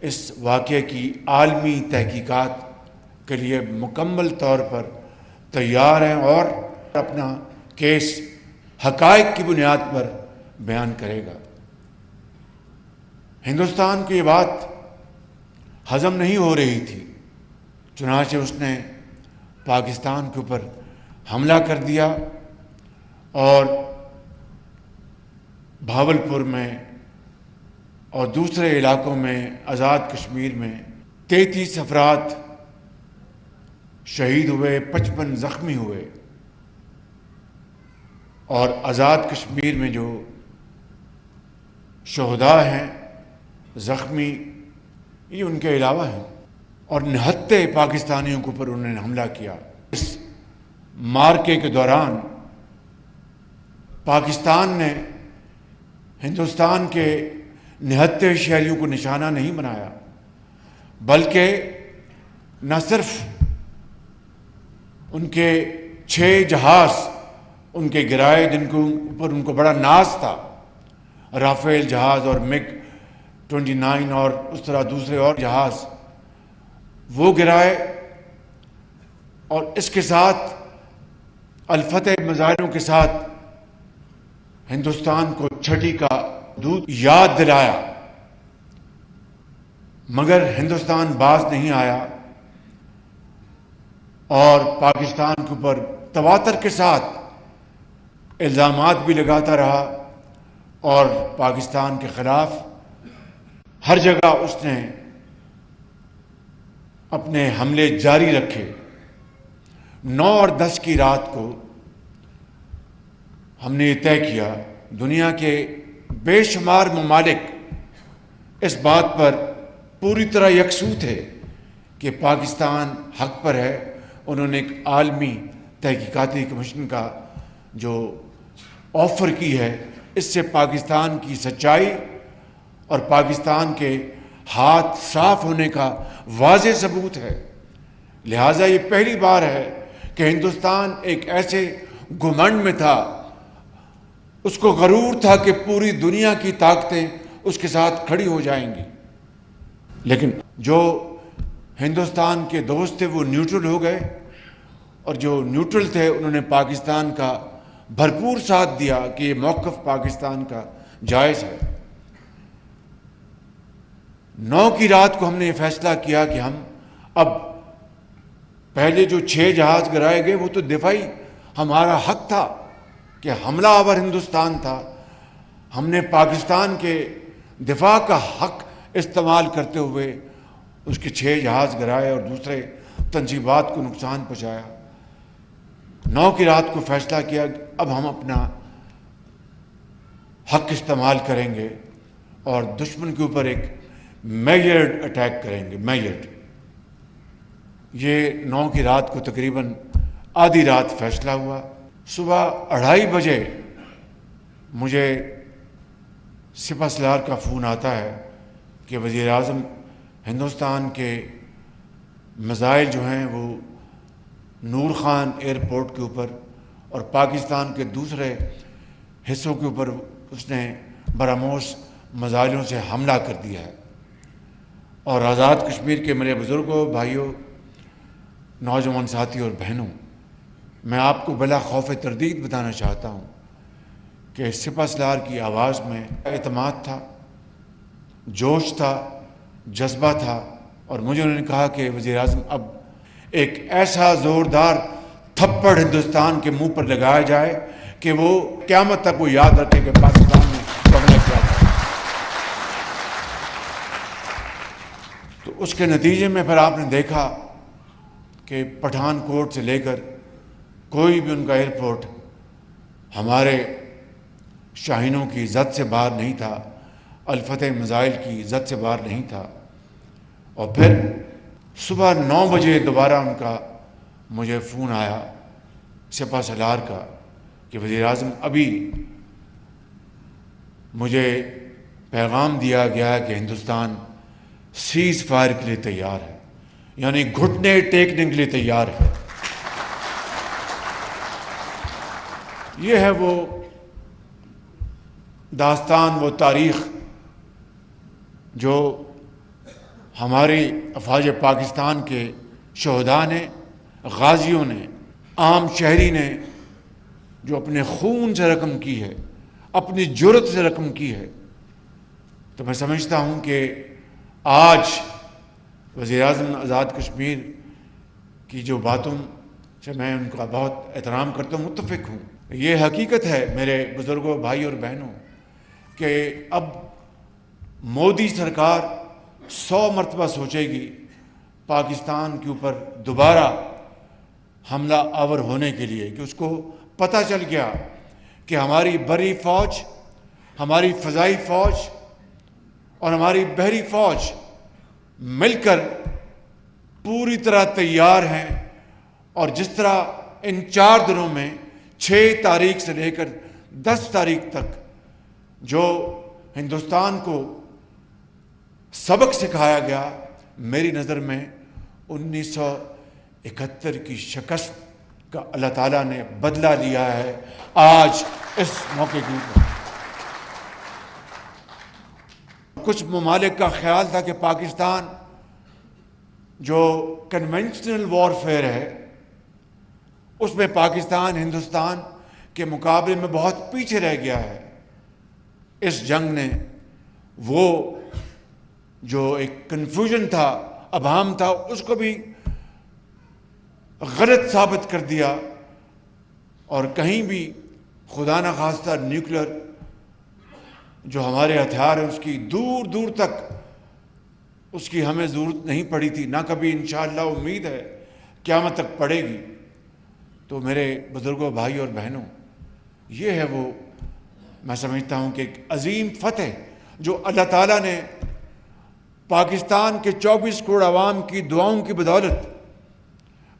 اس واقعے کی عالمی تحقیقات کے لیے مکمل طور پر تیار ہیں اور اپنا کیس حقائق کی بنیاد پر بیان کرے گا۔ ہندوستان کی یہ بات ہضم نہیں ہو رہی تھی، چنانچہ اس نے پاکستان کے اوپر حملہ کر دیا اور بھاولپور میں اور دوسرے علاقوں میں آزاد کشمیر میں 33 افراد شہید ہوئے، 55 زخمی ہوئے، اور آزاد کشمیر میں جو شہداء ہیں، زخمی، یہ ان کے علاوہ ہیں، اور نہتے پاکستانیوں کے اوپر انہوں نے حملہ کیا۔ اس مارکے کے دوران پاکستان نے ہندوستان کے نہتے شہریوں کو نشانہ نہیں بنایا، بلکہ نہ صرف ان کے 6 جہاز ان کے گرائے جن کے اوپر ان کو بڑا ناز تھا، رافیل جہاز اور MiG 29 اور اس طرح دوسرے اور جہاز، وہ گرائے، اور اس کے ساتھ الفتح مظاہروں کے ساتھ ہندوستان کو چھٹی کا دودھ یاد دلایا، مگر ہندوستان باز نہیں آیا اور پاکستان کے اوپر تواتر کے ساتھ الزامات بھی لگاتا رہا، اور پاکستان کے خلاف ہر جگہ اس نے اپنے حملے جاری رکھے۔ 9 اور 10 کی رات کو ہم نے یہ طے کیا، دنیا کے بے شمار ممالک اس بات پر پوری طرح یکسو تھے کہ پاکستان حق پر ہے۔ انہوں نے ایک عالمی تحقیقاتی کمیشن کا جو آفر کی ہے، اس سے پاکستان کی سچائی اور پاکستان کے ہاتھ صاف ہونے کا واضح ثبوت ہے۔ لہٰذا یہ پہلی بار ہے کہ ہندوستان ایک ایسے گھمنڈ میں تھا، اس کو غرور تھا کہ پوری دنیا کی طاقتیں اس کے ساتھ کھڑی ہو جائیں گی، لیکن جو ہندوستان کے دوست تھے وہ نیوٹرل ہو گئے، اور جو نیوٹرل تھے انہوں نے پاکستان کا بھرپور ساتھ دیا کہ یہ موقف پاکستان کا جائز ہے۔ 9 کی رات کو ہم نے یہ فیصلہ کیا کہ ہم اب پہلے جو 6 جہاز گرائے گئے وہ تو دفاعی ہمارا حق تھا کہ حملہ آور ہندوستان تھا، ہم نے پاکستان کے دفاع کا حق استعمال کرتے ہوئے اس کے 6 جہاز گرائے اور دوسرے تنصیبات کو نقصان پہنچایا۔ 9 کی رات کو فیصلہ کیا اب ہم اپنا حق استعمال کریں گے اور دشمن کے اوپر ایک میجرڈ اٹیک کریں گے۔ میجرڈ، یہ 9 کی رات کو تقریباً آدھی رات فیصلہ ہوا۔ صبح 2:30 بجے مجھے سپہ سالار کا فون آتا ہے کہ وزیر اعظم ہندوستان کے میزائل جو ہیں وہ نور خان ایئرپورٹ کے اوپر اور پاکستان کے دوسرے حصوں کے اوپر اس نے براموس میزائلوں سے حملہ کر دیا ہے، اور آزاد کشمیر کے میرے بزرگوں، بھائیوں، نوجوان ساتھی اور بہنوں، میں آپ کو بلا خوف تردید بتانا چاہتا ہوں کہ سپہ سالار کی آواز میں اعتماد تھا، جوش تھا، جذبہ تھا، اور مجھے انہوں نے کہا کہ وزیر اعظم اب ایک ایسا زوردار تھپڑ ہندوستان کے منہ پر لگایا جائے کہ وہ قیامت تک وہ یاد رکھے کہ پاکستان نے حملہ کیا تھا۔ تو اس کے نتیجے میں پھر آپ نے دیکھا کہ پٹھان کوٹ سے لے کر کوئی بھی ان کا ایئرپورٹ ہمارے شاہینوں کی زد سے باہر نہیں تھا، الفتح میزائل کی زد سے باہر نہیں تھا۔ اور پھر صبح 9 بجے دوبارہ ان کا مجھے فون آیا سپہ سالار کا کہ وزیر اعظم ابھی مجھے پیغام دیا گیا کہ ہندوستان سیز فائر کے لیے تیار ہے، یعنی گھٹنے ٹیکنے کے لیے تیار ہے۔ یہ ہے وہ داستان، وہ تاریخ جو ہماری افواج پاکستان کے شہداء نے، غازیوں نے، عام شہری نے جو اپنے خون سے رقم کی ہے، اپنی جرأت سے رقم کی ہے، تو میں سمجھتا ہوں کہ آج وزیر اعظم آزاد کشمیر کی جو باتوں سے میں ان کا بہت احترام کرتا ہوں، متفق ہوں۔ یہ حقیقت ہے میرے بزرگوں، بھائی اور بہنوں، کہ اب مودی سرکار 100 مرتبہ سوچے گی پاکستان کے اوپر دوبارہ حملہ آور ہونے کے لیے، کہ اس کو پتہ چل گیا کہ ہماری بری فوج، ہماری فضائی فوج اور ہماری بحری فوج مل کر پوری طرح تیار ہیں، اور جس طرح ان 4 دنوں میں 6 تاریخ سے لے کر 10 تاریخ تک جو ہندوستان کو سبق سکھایا گیا، میری نظر میں 1971 کی شکست کا اللہ تعالیٰ نے بدلہ لیا ہے آج اس موقع کے اوپر۔ کچھ ممالک کا خیال تھا کہ پاکستان جو کنونشنل وارفیئر ہے، اس میں پاکستان ہندوستان کے مقابلے میں بہت پیچھے رہ گیا ہے۔ اس جنگ نے وہ جو ایک کنفیوژن تھا، ابہام تھا، اس کو بھی غلط ثابت کر دیا، اور کہیں بھی خدا نہ خواستہ نیوکلر جو ہمارے ہتھیار ہیں اس کی دور دور تک اس کی ہمیں ضرورت نہیں پڑی تھی، نہ کبھی انشاءاللہ امید ہے قیامت تک پڑے گی۔ تو میرے بزرگوں، بھائی اور بہنوں، یہ ہے وہ، میں سمجھتا ہوں کہ ایک عظیم فتح جو اللہ تعالیٰ نے پاکستان کے 24 کروڑ عوام کی دعاؤں کی بدولت،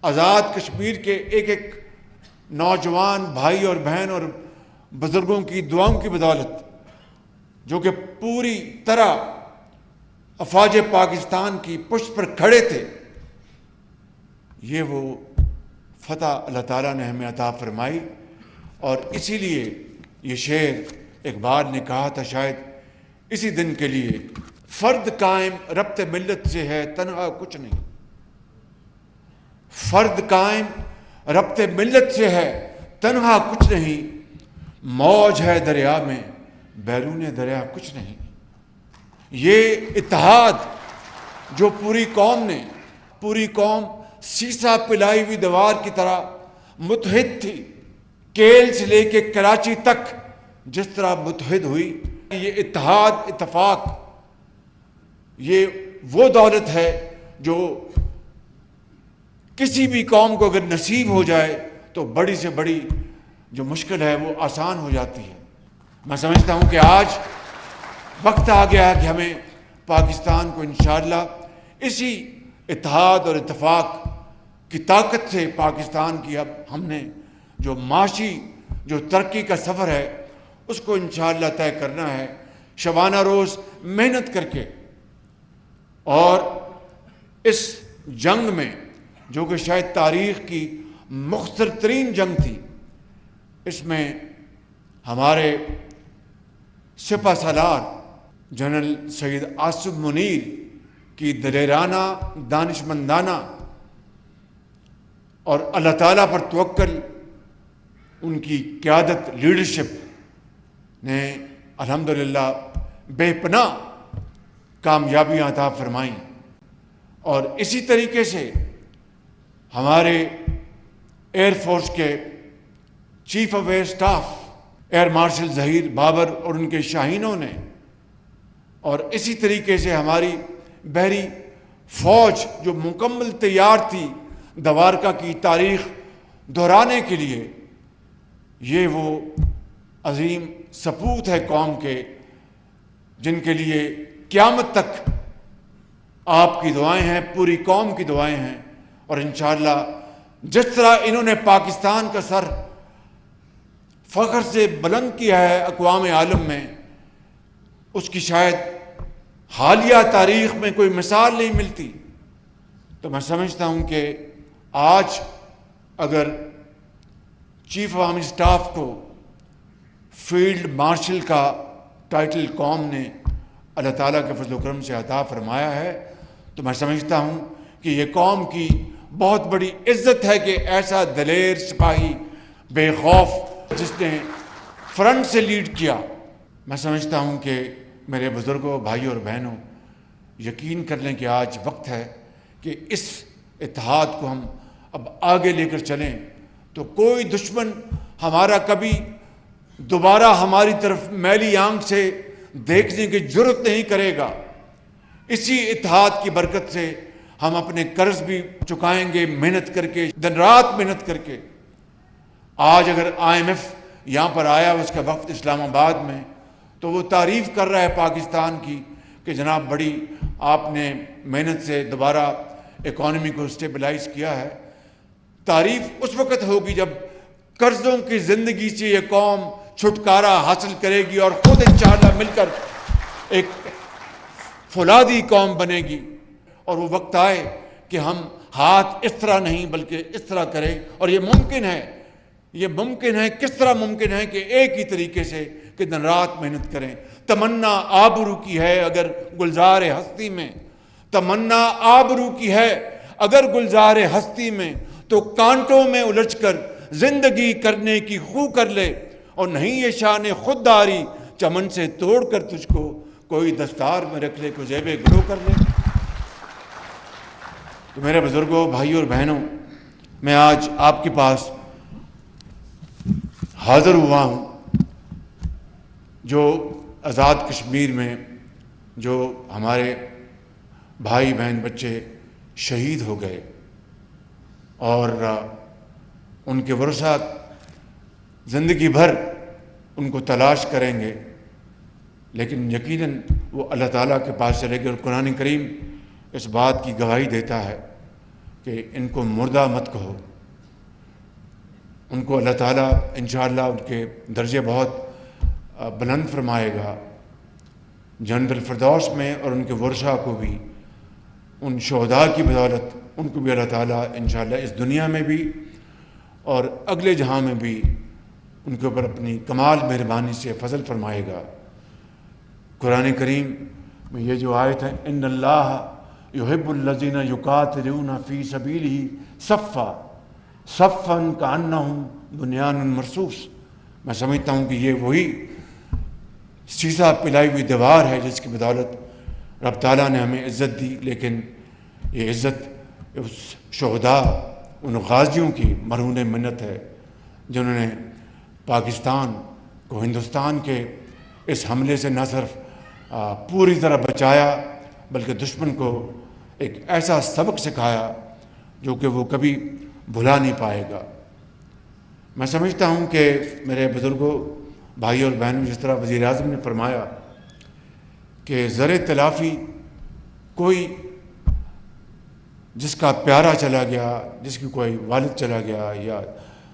آزاد کشمیر کے ایک ایک نوجوان بھائی اور بہن اور بزرگوں کی دعاؤں کی بدولت، جو کہ پوری طرح افواج پاکستان کی پشت پر کھڑے تھے، یہ وہ فتح اللہ تعالیٰ نے ہمیں عطا فرمائی۔ اور اسی لیے یہ شعر اقبال نے کہا تھا شاید اسی دن کے لیے، فرد قائم ربط ملت سے ہے تنہا کچھ نہیں، فرد قائم ربط ملت سے ہے تنہا کچھ نہیں، موج ہے دریا میں بیرون دریا کچھ نہیں۔ یہ اتحاد جو پوری قوم سیسا پلائی ہوئی دیوار کی طرح متحد تھی، کیل سے لے کے کراچی تک جس طرح متحد ہوئی، یہ اتحاد، اتفاق، یہ وہ دولت ہے جو کسی بھی قوم کو اگر نصیب ہو جائے تو بڑی سے بڑی جو مشکل ہے وہ آسان ہو جاتی ہے۔ میں سمجھتا ہوں کہ آج وقت آ گیا ہے کہ ہمیں پاکستان کو انشاءاللہ اسی اتحاد اور اتفاق کی طاقت سے پاکستان کی اب ہم نے جو معاشی جو ترقی کا سفر ہے اس کو انشاءاللہ طے کرنا ہے، شبانہ روز محنت کر کے۔ اور اس جنگ میں جو کہ شاید تاریخ کی مختصر ترین جنگ تھی، اس میں ہمارے سپہ سالار جنرل سید آصف منیر کی دلیرانہ، دانشمندانہ اور اللہ تعالیٰ پر توکل، ان کی قیادت، لیڈرشپ نے الحمدللہ بے پناہ کامیابیاں عطا فرمائیں۔ اور اسی طریقے سے ہمارے ایئر فورس کے chief of air staff air marshal Zaheer Babar اور ان کے شاہینوں نے، اور اسی طریقے سے ہماری بحری فوج جو مکمل تیار تھی دوارکا کی تاریخ دہرانے کے لیے، یہ وہ عظیم سپوت ہے قوم کے، جن کے لیے قیامت تک آپ کی دعائیں ہیں، پوری قوم کی دعائیں ہیں۔ اور انشاءاللہ جس طرح انہوں نے پاکستان کا سر فخر سے بلند کیا ہے اقوام عالم میں، اس کی شاید حالیہ تاریخ میں کوئی مثال نہیں ملتی۔ تو میں سمجھتا ہوں کہ آج اگر چیف آف آرمی اسٹاف کو فیلڈ مارشل کا ٹائٹل قوم نے اللہ تعالیٰ کے فضل و کرم سے عطا فرمایا ہے، تو میں سمجھتا ہوں کہ یہ قوم کی بہت بڑی عزت ہے کہ ایسا دلیر سپاہی بے خوف جس نے فرنٹ سے لیڈ کیا. میں سمجھتا ہوں کہ میرے بزرگوں، بھائیوں اور بہنوں، یقین کر لیں کہ آج وقت ہے کہ اس اتحاد کو ہم اب آگے لے کر چلیں تو کوئی دشمن ہمارا کبھی دوبارہ ہماری طرف میلی آنکھ سے دیکھنے کی جرت نہیں کرے گا. اسی اتحاد کی برکت سے ہم اپنے قرض بھی چکائیں گے، محنت کر کے، دن رات محنت کر کے. آج اگر IMF یہاں پر آیا اس کا وقت اسلام آباد میں، تو وہ تعریف کر رہا ہے پاکستان کی کہ جناب بڑی آپ نے محنت سے دوبارہ اکانومی کو اسٹیبلائز کیا ہے. تعریف اس وقت ہوگی جب قرضوں کی زندگی سے یہ قوم چھٹکارا حاصل کرے گی اور خود انشاءاللہ مل کر ایک فولادی قوم بنے گی. اور وہ وقت آئے کہ ہم ہاتھ اس طرح نہیں بلکہ اس طرح کریں. اور یہ ممکن ہے، یہ ممکن ہے. کس طرح ممکن ہے؟ کہ ایک ہی طریقے سے کہ دن رات محنت کریں. تمنا آبرو کی ہے اگر گلزار ہستی میں، تمنا آبرو کی ہے اگر گلزار ہستی میں، تو کانٹوں میں الجھ کر زندگی کرنے کی خو کر لے. اور نہیں یہ شان خودداری چمن سے توڑ کر تجھ کو کوئی دستار میں رکھ لے، کو زیب گرو کر لے. تو میرے بزرگوں، بھائیوں اور بہنوں، میں آج آپ کے پاس حاضر ہوا ہوں جو آزاد کشمیر میں جو ہمارے بھائی بہن بچے شہید ہو گئے اور ان کے ورثہ زندگی بھر ان کو تلاش کریں گے، لیکن یقیناً وہ اللہ تعالیٰ کے پاس چلے گئے. اور قرآن کریم اس بات کی گواہی دیتا ہے کہ ان کو مردہ مت کہو. ان کو اللہ تعالیٰ انشاءاللہ ان کے درجے بہت بلند فرمائے گا جنت الفردوس میں. اور ان کے ورثہ کو بھی ان شہداء کی بدولت ان کو بھی اللہ تعالیٰ انشاءاللہ اس دنیا میں بھی اور اگلے جہاں میں بھی ان کے اوپر اپنی کمال مہربانی سے فضل فرمائے گا. قرآن کریم میں یہ جو آیت ہے، ان اللہ یحب الذین یقاتلون فی سبیلہ صفا صفا کانہم بنیان مرصوص. میں سمجھتا ہوں کہ یہ وہی سیسا پلائی ہوئی دیوار ہے جس کی بدولت رب تعالیٰ نے ہمیں عزت دی. لیکن یہ عزت اس شہداء، ان غازیوں کی مرہون منت ہے جنہوں نے پاکستان کو ہندوستان کے اس حملے سے نہ صرف پوری طرح بچایا بلکہ دشمن کو ایک ایسا سبق سکھایا جو کہ وہ کبھی بھلا نہیں پائے گا. میں سمجھتا ہوں کہ میرے بزرگوں، بھائیوں اور بہنوں، جس طرح وزیر اعظم نے فرمایا کہ زر تلافی کوئی جس کا پیارا چلا گیا، جس کی کوئی والد چلا گیا یا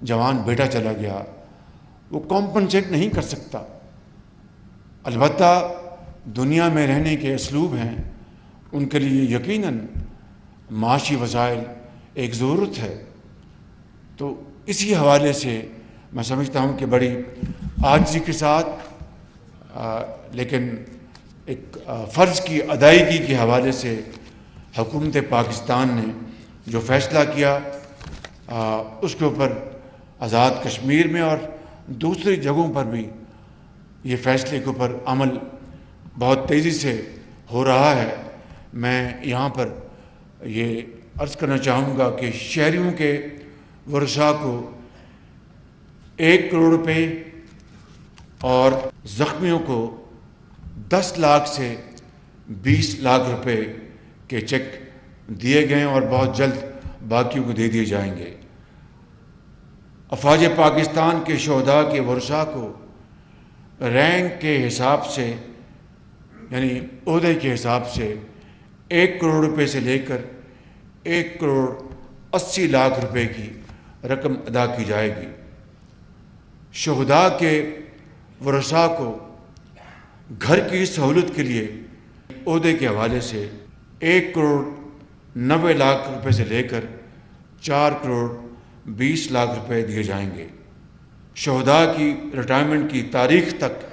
جوان بیٹا چلا گیا، وہ کمپنسیٹ نہیں کر سکتا. البتہ دنیا میں رہنے کے اسلوب ہیں، ان کے لیے یقیناً معاشی وسائل ایک ضرورت ہے. تو اسی حوالے سے میں سمجھتا ہوں کہ بڑی عاجزی کے ساتھ لیکن ایک فرض کی ادائیگی کے حوالے سے حکومت پاکستان نے جو فیصلہ کیا اس کے اوپر آزاد کشمیر میں اور دوسری جگہوں پر بھی یہ فیصلے کے اوپر عمل بہت تیزی سے ہو رہا ہے. میں یہاں پر یہ عرض کرنا چاہوں گا کہ شہریوں کے ورثاء کو 1 کروڑ روپے اور زخمیوں کو 10 لاکھ سے 20 لاکھ روپے کے چیک دیے گئے اور بہت جلد باقیوں کو دے دیے جائیں گے. افواج پاکستان کے شہداء کے ورثاء کو رینک کے حساب سے یعنی عہدے کے حساب سے 1 کروڑ روپے سے لے کر 1 کروڑ 80 لاکھ روپے کی رقم ادا کی جائے گی. شہداء کے ورثاء کو گھر کی سہولت کے لیے عہدے کے حوالے سے 1 کروڑ 90 لاکھ روپے سے لے کر 4 کروڑ 20 لاکھ روپے دیے جائیں گے. شہداء کی ریٹائرمنٹ کی تاریخ تک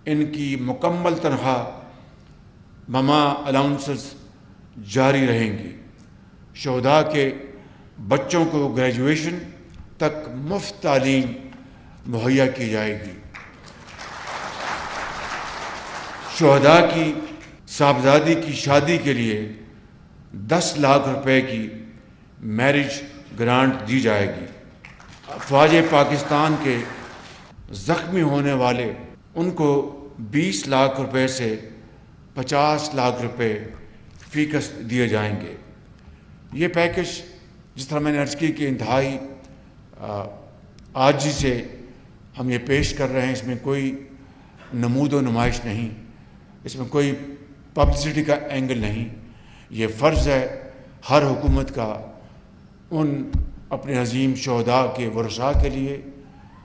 ان کی مکمل تنخواہ مما الاؤنسز جاری رہیں گی۔ شہداء کے بچوں کو گریجویشن تک مفت تعلیم مہیا کی جائے گی۔ شہداء کی صاحبزادی کی شادی کے لیے 10 لاکھ روپے کی میرج گرانٹ دی جائے گی۔ افواج پاکستان کے زخمی ہونے والے ان کو 20 لاکھ روپے سے 50 لاکھ روپے فی قسط دیے جائیں گے۔ یہ پیکج جس طرح میں نے عرض کی کہ انتہائی عاجزی سے ہم یہ پیش کر رہے ہیں، اس میں کوئی نمود و نمائش نہیں، اس میں کوئی پبلسٹی کا اینگل نہیں۔ یہ فرض ہے ہر حکومت کا ان اپنے عظیم شہداء کے ورثاء کے لیے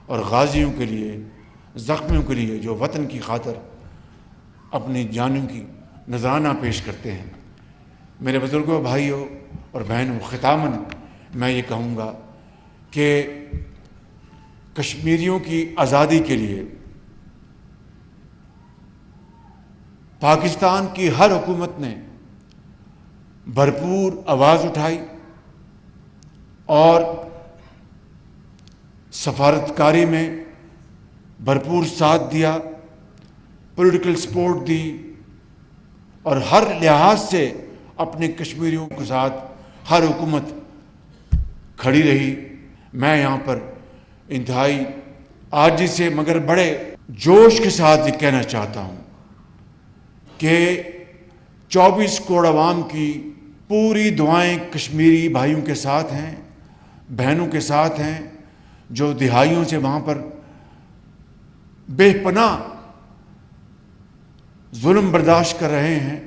اور غازیوں کے لیے، زخمیوں کے لیے جو وطن کی خاطر اپنی جانوں کی نذرانہ پیش کرتے ہیں۔ میرے بزرگوں، بھائیوں اور بہنوں، ختاماً میں یہ کہوں گا کہ کشمیریوں کی آزادی کے لیے پاکستان کی ہر حکومت نے بھرپور آواز اٹھائی اور سفارتکاری میں بھرپور ساتھ دیا، پولیٹیکل سپورٹ دی اور ہر لحاظ سے اپنے کشمیریوں کے ساتھ ہر حکومت کھڑی رہی۔ میں یہاں پر انتہائی عاجزی سے مگر بڑے جوش کے ساتھ یہ کہنا چاہتا ہوں کہ 24 کروڑ عوام کی پوری دعائیں کشمیری بھائیوں کے ساتھ ہیں، بہنوں کے ساتھ ہیں، جو دہائیوں سے وہاں پر بے پناہ ظلم برداشت کر رہے ہیں۔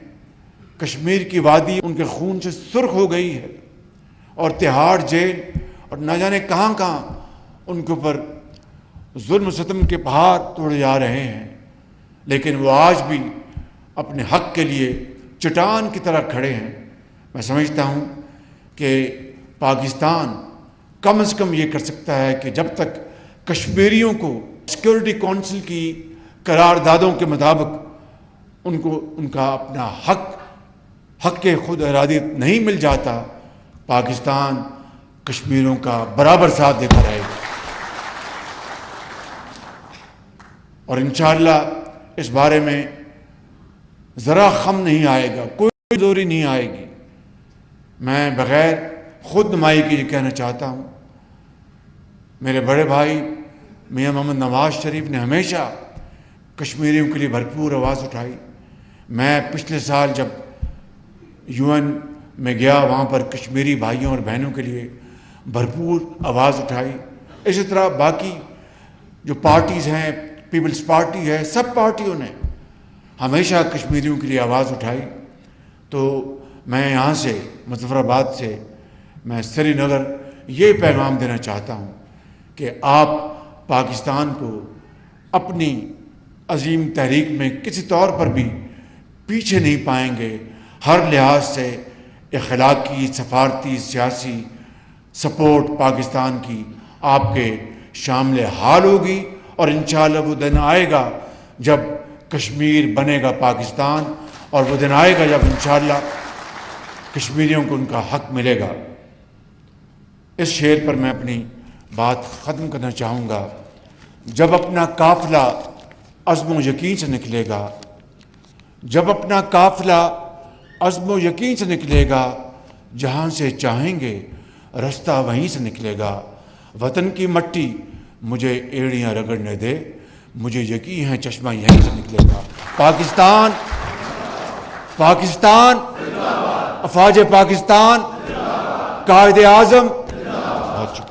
کشمیر کی وادی ان کے خون سے سرخ ہو گئی ہے اور تہاڑ جیل اور نہ جانے کہاں کہاں ان کے اوپر ظلم و ستم کے پہاڑ توڑے جا رہے ہیں، لیکن وہ آج بھی اپنے حق کے لیے چٹان کی طرح کھڑے ہیں۔ میں سمجھتا ہوں کہ پاکستان کم از کم یہ کر سکتا ہے کہ جب تک کشمیریوں کو سیکورٹی کونسل کی قراردادوں کے مطابق ان کو ان کا اپنا حق کے خود ارادیت نہیں مل جاتا، پاکستان کشمیریوں کا برابر ساتھ دیتا رہے گا۔ اور انشاءاللہ اس بارے میں ذرا خم نہیں آئے گا، کوئی دوری نہیں آئے گی۔ میں بغیر خود نمائی کے یہ کہنا چاہتا ہوں، میرے بڑے بھائی میاں محمد نواز شریف نے ہمیشہ کشمیریوں کے لیے بھرپور آواز اٹھائی۔ میں پچھلے سال جب UN میں گیا، وہاں پر کشمیری بھائیوں اور بہنوں کے لیے بھرپور آواز اٹھائی۔ اسی طرح باقی جو پارٹیز ہیں، پیپلز پارٹی ہے، سب پارٹیوں نے ہمیشہ کشمیریوں کے لیے آواز اٹھائی۔ تو میں یہاں سے مظفر آباد سے میں سری نگر یہ پیغام دینا چاہتا ہوں کہ آپ پاکستان کو اپنی عظیم تحریک میں کسی طور پر بھی پیچھے نہیں پائیں گے۔ ہر لحاظ سے اخلاقی، سفارتی، سیاسی سپورٹ پاکستان کی آپ کے شامل حال ہوگی، اور انشاءاللہ وہ دن آئے گا جب کشمیر بنے گا پاکستان، اور وہ دن آئے گا جب انشاءاللہ کشمیریوں کو ان کا حق ملے گا۔ اس شعر پر میں اپنی بات ختم کرنا چاہوں گا۔ جب اپنا قافلہ عزم و یقین سے نکلے گا، جب اپنا قافلہ عزم و یقین سے نکلے گا، جہاں سے چاہیں گے رستہ وہیں سے نکلے گا۔ وطن کی مٹی مجھے ایڑیاں رگڑنے دے، مجھے یقین ہے چشمہ یہیں سے نکلے گا۔ پاکستان، پاکستان، افواج پاکستان، قائد اعظم